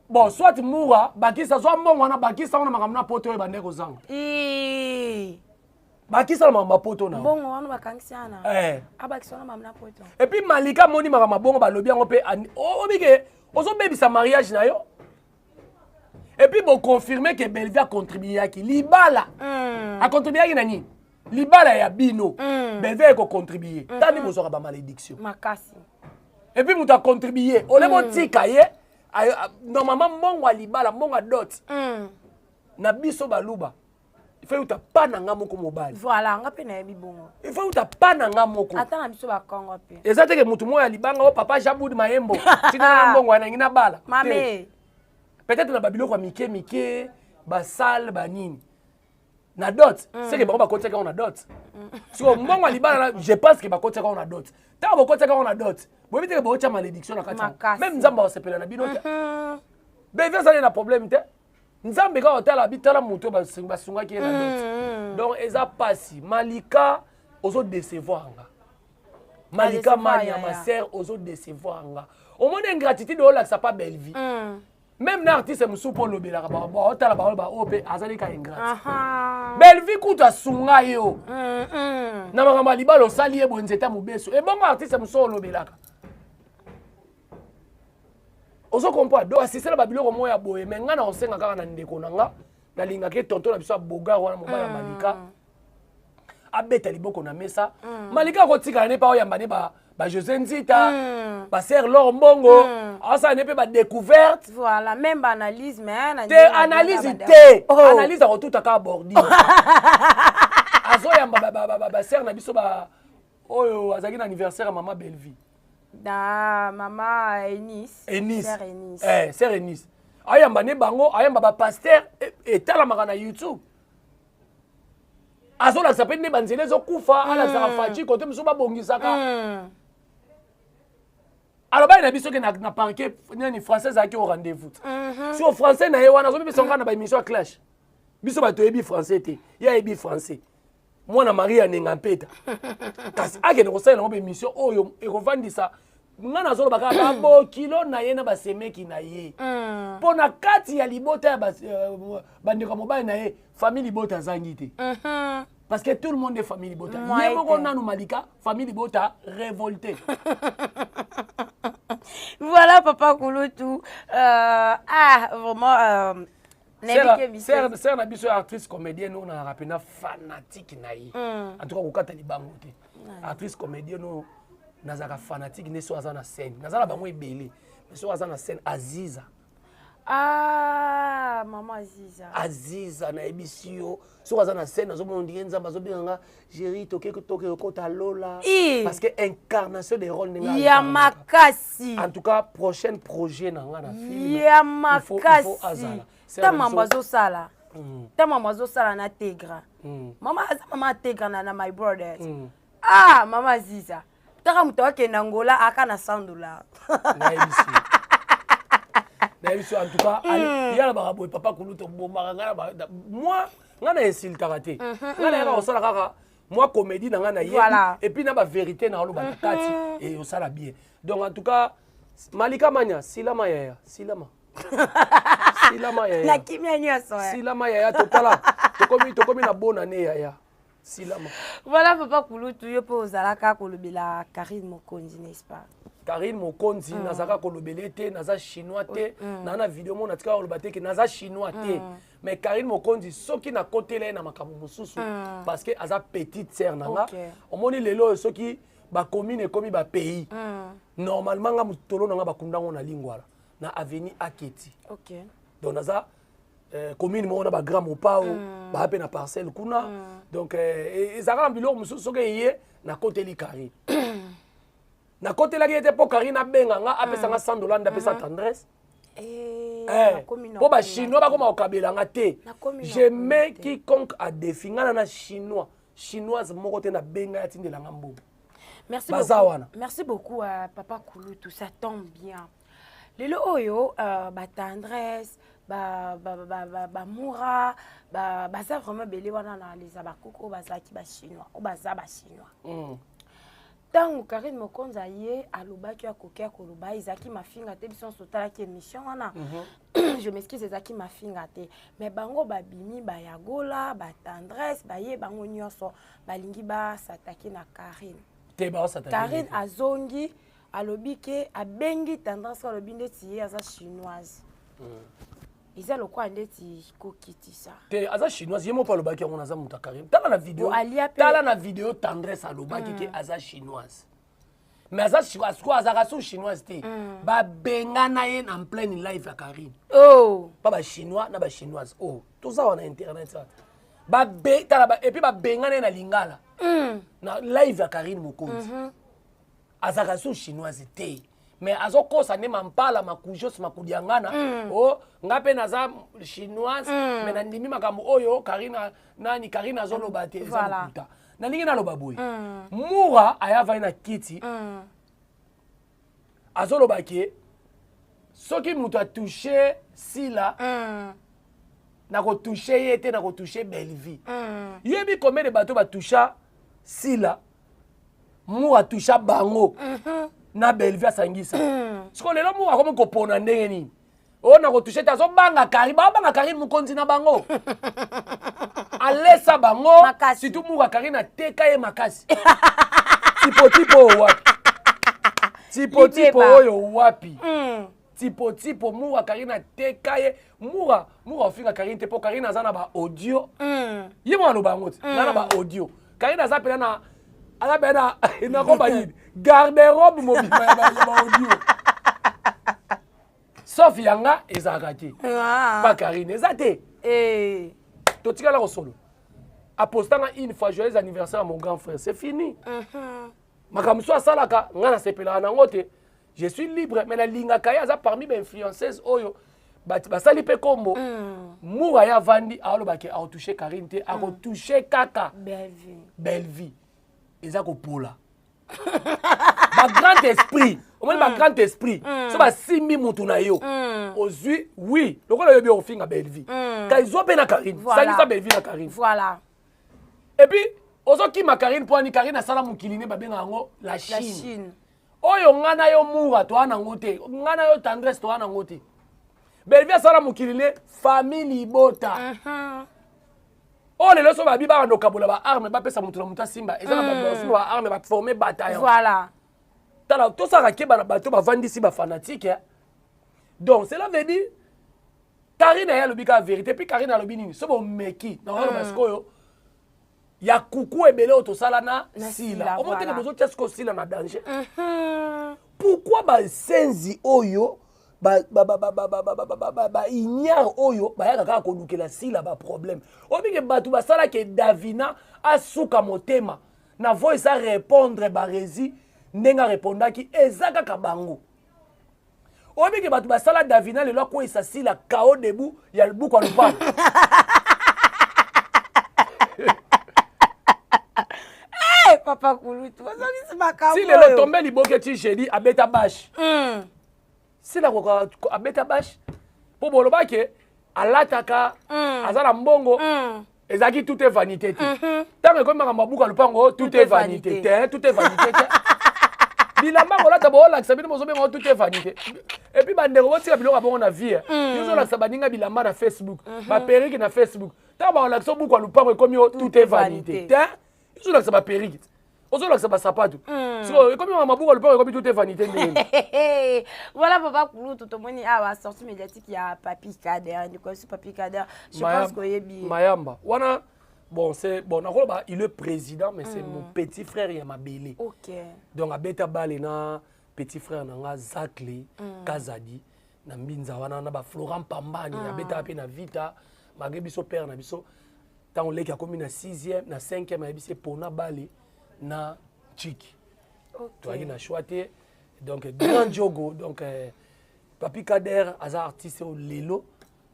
bon soit mura bakisa zwa mbongo wana bakisa wana makambo na poto oyo bande kozanga bakisa na makambo ya poto na mbongo wana bakangisana abakisa na makambo na poto et puis malika moni makambo ya bongo balobi yango mpe obike ozobebisa mariage na yo et puis boconfirme ke Belleville acontribuyaki libala acontribuyaki na nini libala ya bino Belleville ekocontribue tani bozwaka bamalédiction makasi et puis moto acontribue ole botika ye normalement mbongo ya libala mbongo ya dot na biso baluba il faut uta pas na ngamoko mobali voilà nga pe na yebi bongo il faut uta pas na ngamoko ata na biso ba kongo pe eza te ke mutu moya libanga o papa Jaboud Mayembo tina mbongo wana ngina bala mame peut-être na babiloko ya mike ba sale ba nini na dot c'est que bango ba kotseka on a dot so mbongo libala je pense que ba kotseka on a dot ta ba kotseka on a dot bo biteke ba ocha malédiction na kati même nzamba o sepela na bino te be vient ça na problème te nzambe ka hôtel bitala muto ba sunga ki na dot donc eza pasi Malika ozo décevoir nga Malika mania ma sœur ozo décevoir nga au moins ingratitude o la ça pas belle vie même na artiste musu pour lobela ka ba hôtel ba OP azali ka ingrat belle vie kuta sunga yo na makamba libalo sali e bonzeta mobeso e bongo artiste musu lobela ka ozo comprendre donc assisté la babiloko moya boye mais nga na osenga kaka na ndeko na nga na linga ke tonton na biso boga wana mobala Malika abeta liboko na mesa Malika ko tika ne pa oyamba ne ba José Nzita ba Sœur Laure Mbongo asa ne pe ba découverte voilà même ba analyse mais na te analyse te analyse ko tout aka bordi azo yamba ba sœur na biso ba oyo azaki na anniversaire maman Belleville da mama Eunice sœur Eunice ayamba ne bango ayamba ba pasteur etalamaka na YouTube azolakisa mpe nde banzela ezokufa alakisaka faci kote mosusu babongisaka alobai na biso ke na panke nani français ezalaki au rendez-vous si o français na ye wana azobipesa nga na baémission ya clash biso bato oyebi français te ye ayebi français mwana marie anenga mpeta kasi akende kosalela yango baémission oyo ekovandisa nga nazoloba kaka babokilo na ye na basemeki na ye mpo na kati ya libota ya bandeko mobali na ye famille libota azangi te parce que tout le monde est famille libota ye moko nanu Malika famille libota révolté voilà papa Kulutu vraiment sœur na biso actrice comédienne on a rapena fanatique na ye en tout cas kokata libango te actrice comédienne on nazaka fanatique ne so aza na scène nazala bango ebele mais so aza na scène Aziza maman Aziza na ebisi yo so aza na scène azomona ndenge nzamba azobenganga Jéri toke kota lola parce que incarnation des rôles nenga ya makasi en tout cas prochain projet na nga na film ya makasi ta mambo azosala na Tegra mama Tegra na my brothers mama Aziza taka mutu akenda Angola aka na $100 na ebiso en tout cas yala bakaboye papa Kulutu bombaka moi nga na insultaka te nga na yaka kosala kaka moi comédie na nga na yebi et puis na bavérité na oloba na kati et osala bien donc en tout cas Malika mania silama yaya silama na kimia nyonso silama yaya totala tokomi na bonne année yaya silama voilà papa Kulutu yo po ozalaka kolobela Karine Mokonzi n'est-ce pas Karine Mokonzi nazaka kolobele te naza chinois te na vidéo mo natika koloba te ke naza chinois te mais Karine Mokonzi soki na kotela na makambo mosusu parce que aza petite sœur nanga omoni lelo soki ba commune ekomi ba pays normalement nga mutolo nanga bakundango na lingwala na avenue Aketi donc naza commune mo na ba grand mopao ba pe na parcelle kuna donc ezaka biloko mosusu soki ye na koteli Karine na côté là qui était pour Karine abenganga apesa nga $100 ndapesa tendresse po ba chinois ba koma okabelanga te je mets quiconque a défi nga na chinoise moko te na benga ya tindelanga mbobo merci beaucoup papa Kulutu ça tombe bien lelo oyo ba tendresse ba moura baza vraiment belé wana na les abakoko bazaki ba chinois o baza ba chinois tango Karine Mokonzi ye alobaki akokia koloba ezaki mafinga te biso sotalaki émission wana je m'excuse ezaki mafinga te mais bango babimi bayagola ba tendresse baye bango nyonso balingi basataki na Karine Karine azongi alobi ke abengi tendresse alobi ndeti ye aza chinoise Isa le quoi ndeti kokitisa. Te aza chinoise yemo pa lobaki on aza muta Karine. Tala na vidéo tendresse alobaki ke aza chinoise. Mais aza chinoise quoi aza raso chinoise te. Ba bengana ye en pleine live ya Karine. Oh, pas ba chinois na ba chinoise. Oh, tout ça on a internet ça. et puis babengane na lingala na live ya Karine Mokonzi azaka so chinoise te mais azokosa ne mampala makujos makudiangana o ngape naza chinoise mais na ndimi makambo oyo Karine azoloba te voilà na lingi na loba boy Moura ayava na kiti azoloba ke soki mutu a touché Sila na ko touché yete na ko touché Belleville yebi combien de bateaux ba toucha Sila Moura toucha bango na Belleville sangisa siko lelo Moura comme ko pona ndenge nini o na ko touché ta zo banga Karine Mokonzi na bango alesa bango surtout Moura Karine ateka ye makasi tipo wapi tipo oyo wapi tipo Moura Karine ateka ye Moura ofinga Karine te po Karine aza na ba audio ye mo aloba ngo na ba audio Karine aza pena na komba yini garde-robe mobima ya ba audio sauf yanga ezaka te pa Karine eza te totikala ko solo apostanga une fois joyeux anniversaire à mon grand frère c'est fini makamso asalaka nga na sepelaka nango te je suis libre mais na lingaka ye aza parmi bainfluenceuse oyo basali mpe kombo Moura ya vandi aolobaki akotouche Karine te akotouche kaka Belleville eza kopola bagrand esprit omoni bagrand esprit so basimbi mutu na yo ozwi oui lokola oyebi ofinga Belleville kaizo mpe na Karine sangisa Belleville na Karine voilà et puis ozokima Karine mpo ani Karine asala mokili ne babengaka yango la Chine oyo nga na yo Moura toa nango te nga na yo tendresse toa nango te Belleville asala mokili ne famille libota oyo lelo so babi baka nokabola baarme bapesa motu na motu asimba eza na babi baarme baforme bataillon voilà tala tosaka keba na bato bavandisi bafanatike donc cela veut dire Karine ya alobi ka vérité puis Karine alobi nini so bomeki na wana parce que oyo ya kuku ebele oyo tosala na Sila omoteke bozotia siko Sila na danger pourquoi basenzi oyo ignare oyo bayaka kaka kolukela Sila baproblème obike bato basalaka Davina asuka motema na voice a répondre barezi ndenge arépondaki eza kaka bango obike bato basala Davina lelo akweyisa Sila kao debu ya buku ya lupango papa Kulutu bazongisi makambo si lelo tombe liboke ti jeudi abeta bash Sila kwa abeta bash po bolobake alataka azala mbongo ezaki tout est vanité te tango ekomi makambo buku ya lupango tout est vanité te tout est vanité te bilamba kolata boolakisa bino bozobenga tout est vanité et puis bandeko botika biloko bongo na vie yozolakisa baninga bilamba na Facebook baperike na Facebook tango baolakisa buku ya lupango ekomi tout est vanité te yozolakisa baperike ozolakisa basapato siko ekomi mabuku ya lupango ekomi tout est vanité ndenge voilà papa Kulutu tomoni awa sortie médiatique ya Papi Kader ndiko sur Papi Kader je pense que yebi Mayamba wana bon c'est bon nakoloba il est président mais c'est mon petit frère ya mabele OK donc abeta bale na petit frère nanga Zakli Kazadi na mbinza wana na ba Florent Pambani abeta pe na Vita magé biso père na biso tant leki akomi na 6e na 5e na biso pona bale na Chiki toi na choité donc grand Diogo donc Papi Kader aza artiste au lelo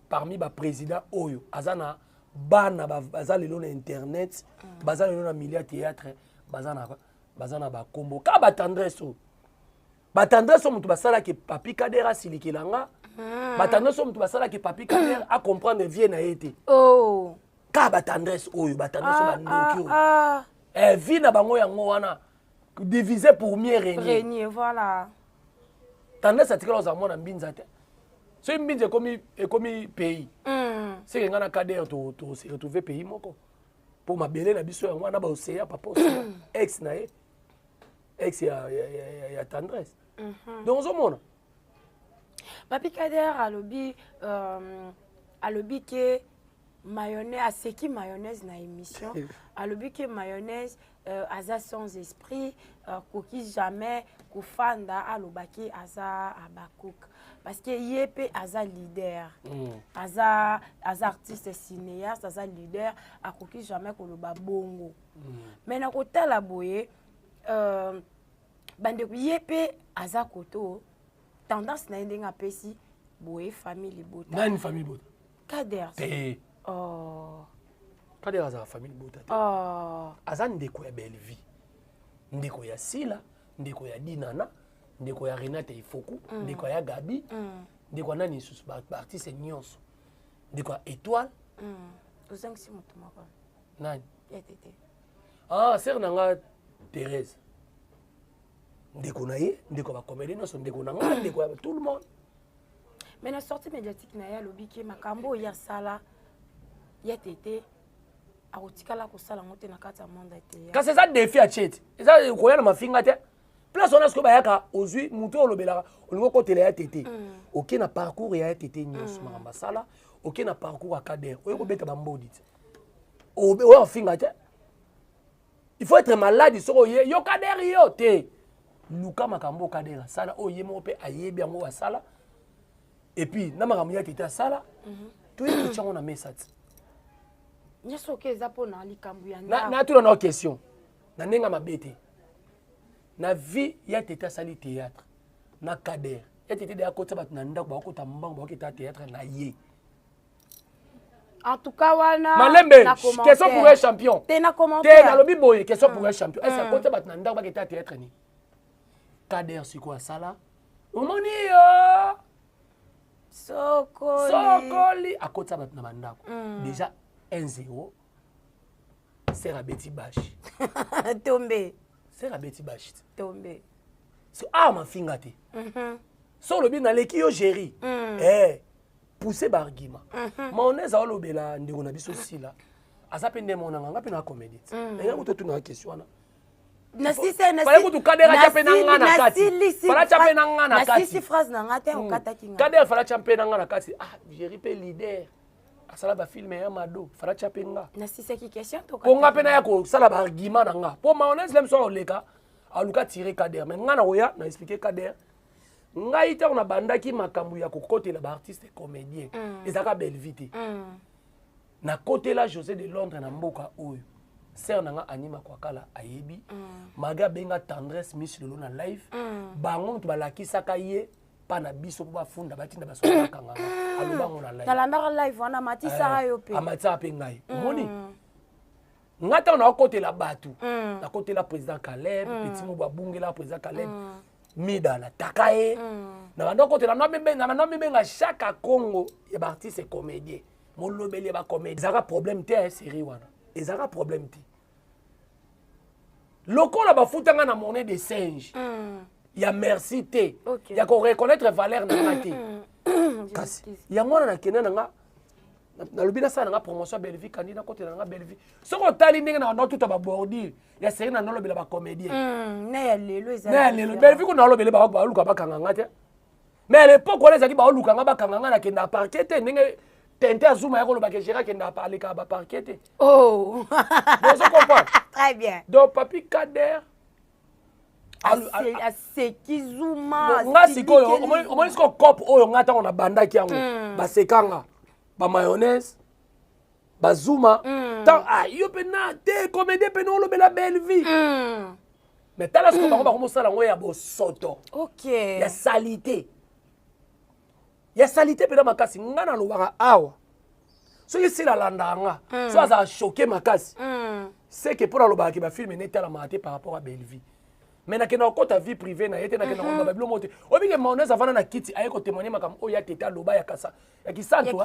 parmi ba président oyo azana bana baza lelo na internet baza lelo na milieu théâtre bazana ba kombo ka ba tendresse mutu basala ke Papi Kader asilikilanga ba tendresse mutu basala ke Papi Kader a comprendre vie na été oh ka ba tendresse oyo ba tendresse ba ndoki vie na bango yango wana divisé pour mieux régner voilà tendresse atikala ozamo na mbinza te so mbinza ekomi pays c'est que ngana Kader to se retrouver pays moko pour mabele na biso yango wana ba océan papa océan ex na ex ya tendresse donc ozomona Papi Kader alobi ke mayonnaise aseki mayonnaise na émission alobi ke mayonnaise aza sans esprit koki jamais kofanda alobaki aza abakouk parce que yep aza leader aza artiste cinéaste aza leader akoki jamais koloba bongo mais na kotala boye bandeko yep aza koto tendance na ndenge apesi boye famille bota nani famille bota Kader Kader aza famille bota aza ndeko ya belle vie ndeko ya Sila ndeko ya Dinana ndeko ya Renate Ifoku ndeko ya Gabi ndeko nani lisusu ba artiste nyonso ndeko ya Étoile ozangisi moto moko nani yetete sœur nanga Thérèse ndeko na ye ndeko ba comédie nyonso ndeko na nga ndeko ya tout le monde mais la sortie médiatique na ya lobi ke makambo ya sala yetete akotikala kosala ngo te na kati ya monde te kasi eza défi ya tiete eza koya na mafinga te place wana sikoyo bayaka ozwi moto olobelaka olingi okotela ya tete oke na parcours ya tete nyonso makambo asala oke na parcours ya Kader oyo kobeta bambodi te oyo afinga te il faut être malade soko yo Kader yo te luka makambo Kader asala oyo ye moko mpe ayebi yango asala et puis na makambo ya tete asala toyebi tiango na mesa te nyonso oke eza mpona likambo ya natuna na question na ndenge mabe te na vie ya tete asali théâtre na Kader ya tete de akota bato na ndako bakota mbango bakota théâtre na ye en tout cas wana malembe question pour un champion te na commentaire te na lobi boye question pour un champion est-ce akota bato na ndako bakota théâtre ni Kader siko asala omoni yo sokoli akota bato na bandako déjà 1-0 c'est la Betty Bash tombe c'est la Betty Bash tombe so ma finga te so lobi na leki yo géri pousser ba argument maoneza olobela ndeko na biso Sila aza pe nde monanga nga pe na comédie nga ko to na question wana na sisi na sisi Kader chape na nga na kati fala chape na nga na kati na sisi phrase na nga te okata kinga Kader fala chape na nga na kati géri pe leader asala ba film ya mado fala chape nga na sisi ki question to ko nga pe na ya ko sala ba argument na nga po maoneza lem so oleka aluka tirer Kader mais nga na oya na expliquer Kader ngai ta na bandaki makambu ya kokotela ba artiste comédien ezaka belle vie na kotela José de Londres na mboka oyo ser nanga anima kwa kala ayebi maga benga tendresse Miss Lolo na live bango to balakisaka ye pa na biso po bafunda batinda basoka kanga aloba ngona live talandaka live wana matisa yo pe amatisa pe ngai omoni ngata na kotela batu na kotela président Caleb petit mo babungela président Caleb mida na takaye na bando kotela no membenga chaque Congo ya ba artiste comédien molobeli ba comédie ezaka problème te série wana ezaka problème te lokola bafutanga na monnaie de singe ya merci te ya ko reconnaître valeur na ngati kasi yango na kena nga na lobina sana nga promotion belle vie candidat côté na nga belle vie soko tali ndenge na ndo tout ba bordir ya série na lobela ba comédien na ya lelo ezali na lelo belle vie ko na lobela ba luka ba kanga ngate mais à l'époque on les a dit ba luka nga ba kanga na kenda parquet te ndenge tente azuma ya koloba ke Gérard kenda parler ka ba parquet te vous comprenez très bien donc papi Kader asekizuma nga sikoyo omoni siko cop oyo nga tango na bandaki yango basekanga ba mayonnaise bazuma yo pe na te comédie pe no lobela belle vie mais tala siko bango bakomosala ngo ya bosoto ya salité pe na makasi nga na lobaka awa soki Sila landa nga so aza choqué makasi c'est que pour la lobaki ba film netala maté par rapport à belle vie mais na kena okota vie privée na yete na kena ko babilo mote obike maoneza vana na kiti ayeko témoigner makam oya teta loba ya kasa ya kisanto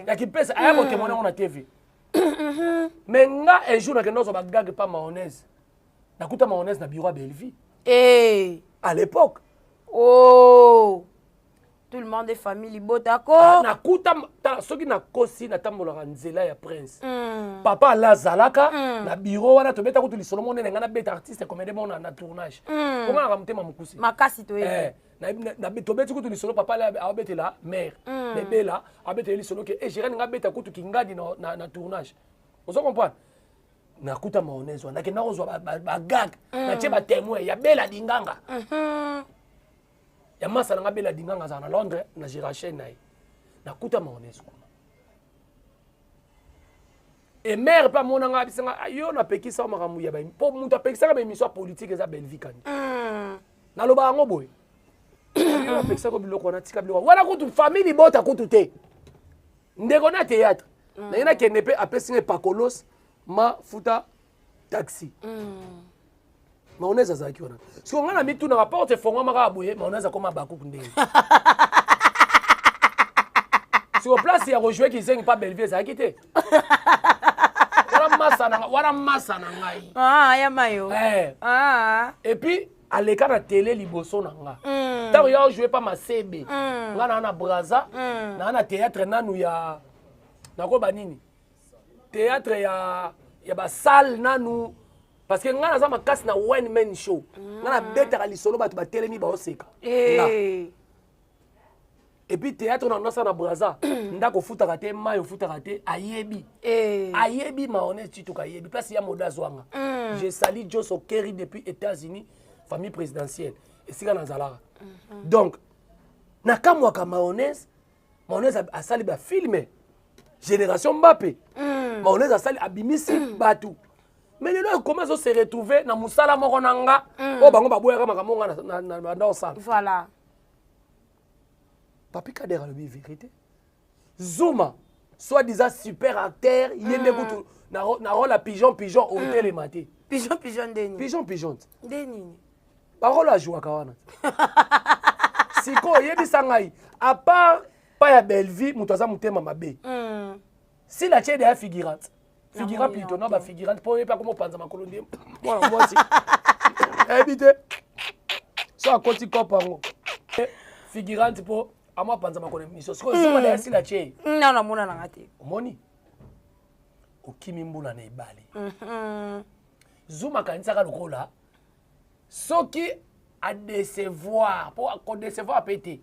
ya kipesa ayeko témoigner na TV mais nga un jour na kena zo ba gag pa maoneza nakuta maoneza na bureau belle vie à l'époque tout le monde est famille beau d'accord nakuta soki na kosi na tambola nzela ya prince papa lazalaka na bureau wana to beta ko tulisolo monene ngana beta artiste comédien mona na tournage ko ngana mutema mukusi makasi to na to beta ko tulisolo papa la abetela mère bébé la abetela lisolo ke Gérard nga beta ko tukingadi na tournage vous comprenez nakuta maonnaise wana ke na kozwa ba gag na tie ba témoin ya bela dinganga ya masa na bela dinganga za na Londres na Girache na nakuta mayonnaise kuna et mère pas mon nga bisanga yo na pekisa makamu ya ba po muntu apekisa ba émission politique za Belgique ani na loba ngo boy yo apekisa ko biloko na tika biloko wana kutu famille bota kutu te ndeko na théâtre na ina kende pe apesinga pakolos ma futa taxi mayonnaise azaki wana siko nga na mitu na rapporte fonga maka boye mayonnaise akoma bakuku ndenge sur place ya rejouer qui sing pas Belleville ça quitté wala masa na ngai ya mayo et puis aleka na télé liboso na nga tant ya jouer pas ma CB nga na braza na théâtre nanu ya nako banini théâtre ya ba salle nanu parce que nga na za makasi na one man show nga na betaka lisolo bato ba telemi ba oseka et puis théâtre na nasa na braza ndako futaka te mayo futaka te ayebi ayebi mayonnaise tituka ayebi place ya moda zwanga je sali Joso Kerry depuis États-Unis famille présidentielle et sika na zalaka donc na kamwaka mayonnaise asali ba filme génération Mbappé mayonnaise asali abimisi batu mais lelo comment ça se retrouver na musala moko nanga o bango baboyaka makambo nga na dans ça voilà. Papi Kader a le vérité. Zuma, soi-disant super acteur, il est beaucoup na rôle à pigeon au télématé. Pigeon deni. Pigeon. Deni. Parole à jouer kawana. Siko yebi sangai. À part pas ya Belleville, mutaza mutema mabe. Si la tienne est figurante. Figurante plutôt non ba figurante pour pas comment panza makolondi. Voilà moi aussi. Éviter. So à côté copango. Figurante pour ama panza makone miso siko zuma na yasi la che non mona na ngate omoni okimi mbula na ibali zuma kanisa ka lokola soki a décevoir pour ko décevoir pété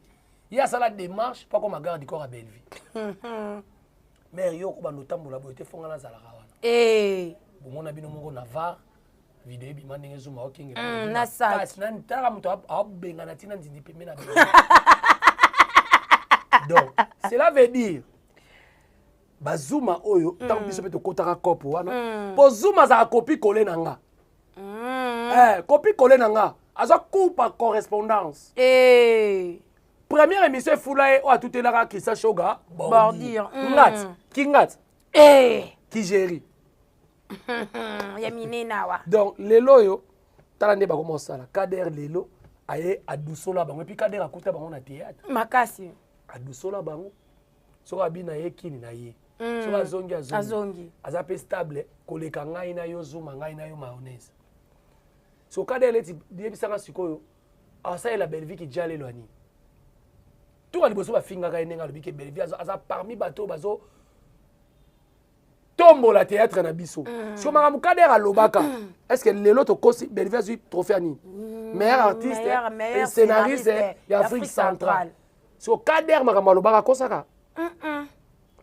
ya sala démarche pas comme garde corps à Belleville mais yo ko bando tambola bote fonga na zala kawana bomona bino moko na var vidéo bi mandenge zuma okinga na sa nan tara muto abenga na tina nzindi pembe na donc cela veut dire bazuma oyo tant biso pe to kotaka kopo wana po zuma za copie coller nanga copie coller nanga aza coupa correspondance première émission fulae o atutelaka Christian Shoga bordir ngat qui géri ya minena wa donc lelo yo tala nde ba commencer la Kader lelo aye adusola bango et puis Kader akuta bango na théâtre makasi adusola bango soko abina ye kini na ye soko azongi aza pe stable koleka ngai na yo zuma ngai na yo mayonnaise so Kader leti debisanga sikoyo asalela Belleville ki jalelo ani tout ali boso ba finga ka enenga lobi ke Belleville aza parmi bato bazo tombo la théâtre na biso siko manga Kader alobaka est-ce que lelo to kosi Belleville azui trophée ani meilleur artiste et scénariste d'Afrique centrale. So Kader makambo alobaka kosaka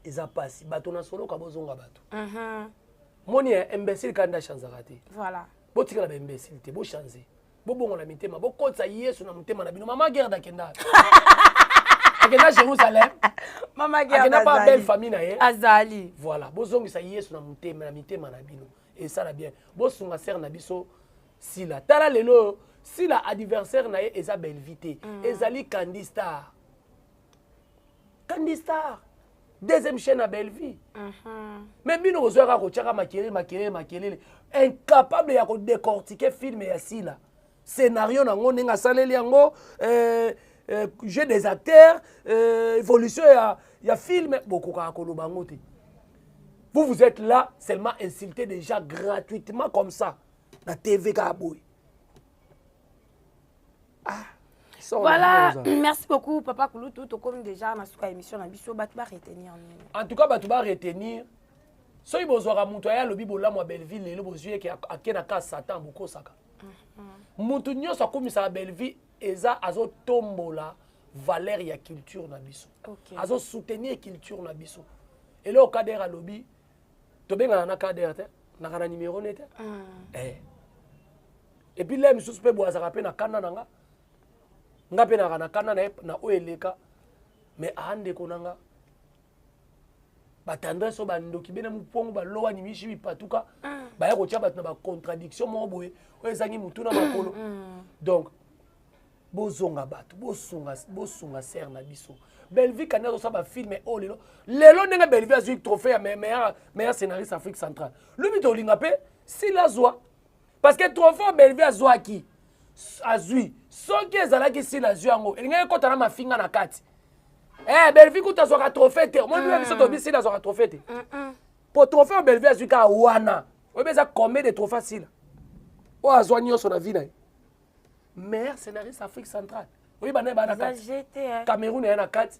eza pasi bato na solo ka bozonga bato moni imbécile kanda chanzaka te voilà botikala ba imbécile te bo changer bo bongo na mitema bo kotsa Yesu na mutema na bino mama guerre dakenda akenda Jérusalem mama guerre akenda pas belle famille na ye azali voilà bozongisa Yesu na mitema na bino et ça la bien bo sunga ser na biso sila tala lelo sila adversaire na ye eza Belleville ezali Candy Star deuxième chaîne à Belleville mais bino ozoyaka kotiaka makelele incapable ya kodécortiquer film ya sila scénario nango ndenge asaleli yango jeu des acteurs évolution ya film bokokaka koloba yango te vous êtes là seulement insulté déjà gratuitement comme ça na TV kaka boye voilà, merci beaucoup Papa Kouloutou, to comme déjà na suka émission na biso batu ba retenir. En tout cas batu ba retenir. So ibozwaka mutu ya lobi bolamu ya Belleville lelo bozwie ke akena ka Satan bokosaka. Mutu nyonso akomisa ya Belleville eza azo tombola valeur ya culture na biso. Azo soutenir culture na biso. Et là au Kader a lobi to benga na Kader te na kana numéro nete. Et puis là misusu pe boazaka pe na kanda nanga. nga pe na kana na oeleka mais ande konanga batendresse bandoki bena mupongo balowa ni mishi bipatuka baya kotia bato na ba contradiction mo boye oyo ezangi mutu na makolo donc bozonga bato bosunga ser na biso Belleville kana zo ba film o lelo ndenge Belleville azwi trophée ya meilleur scénariste Afrique centrale lui to linga pe si la joie parce que trophée Belleville azwaki azwi soki ezalaki si la joie ngo elinga kota na mafinga na kati Belleville kuta zoka trophée te moi lui biso to bisi la zoka trophée te pour trophée Belleville azwi ka wana obeza combien de trophées si la o azwa nyonso na vie na meilleur scénariste Afrique centrale oui bana bana kati Cameroun est na kati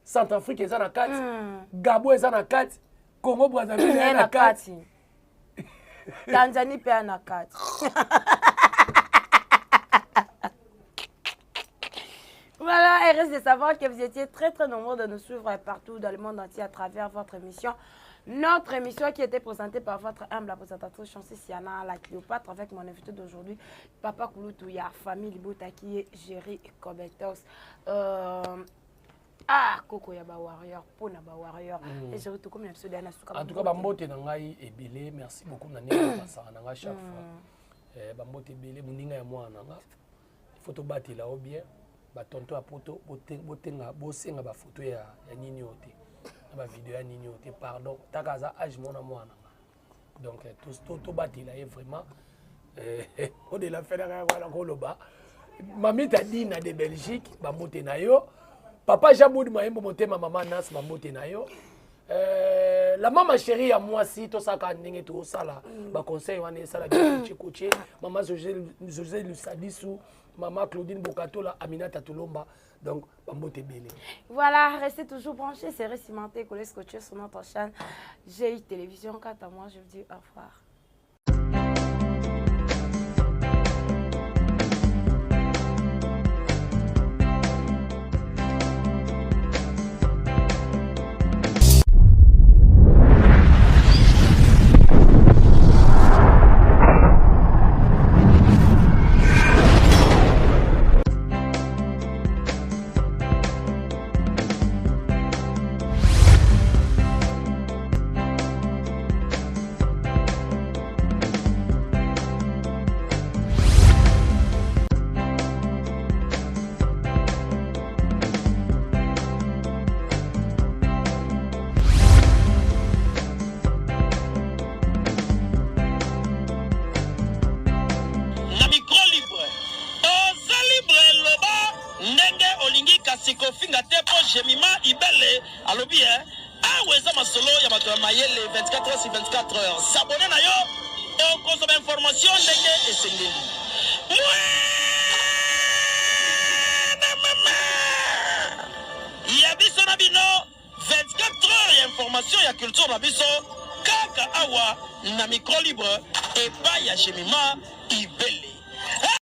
Centrafrique est na kati Gabon est na kati Congo Brazzaville est na kati Tanzanie est na kati. Voilà, et reste de savoir que vous étiez très nombreux de nous suivre partout dans le monde entier à travers votre émission. Notre émission qui était présentée par votre humble présentatrice Chancy Siana, la Cléopâtre, avec mon invité d'aujourd'hui, Papa Kouloutouya, famille Libota qui est Jerry Kobetos. Koko ya ba warrior, Pona ba warrior. Et Jerry tout comme episode na suka. En tout cas, bambote na ngai ebele, merci beaucoup na nini pasaka na ngai chaque fois. Bambote ebele muninga ya mwana nga. Photo bati la bien, ba tonto a poto, botenga, bosenga ba photo ya nini ote. Ma vidéo à Nini ote pardon takaza âge mon amour donc tout bâti là est vraiment on de la fédération voilà koloba mami Tadina de Belgique ba motenayo papa Jaboud maembo motema maman Nas ba motenayo la maman chérie à moi si tout ça quand ndenge tout ça là ba conseil wana ça la coach maman José Lusadisou maman Claudine Bokato Aminata Tulomba. Donc, voilà, restez toujours branchés, c'est récimenté, collez scotché sur notre chaîne GI Télévision. Quant à moi, je vous dis au revoir. Kofinga tepo jemima ibele alobi aweza masolo ya bato ya mayele 24 heures sur 24 heures s'abonner na yo et consommer information ndenge esengeli ya biso na bino 24 heures ya information ya culture na biso kaka awa na micro libre et pas ya jemima ibele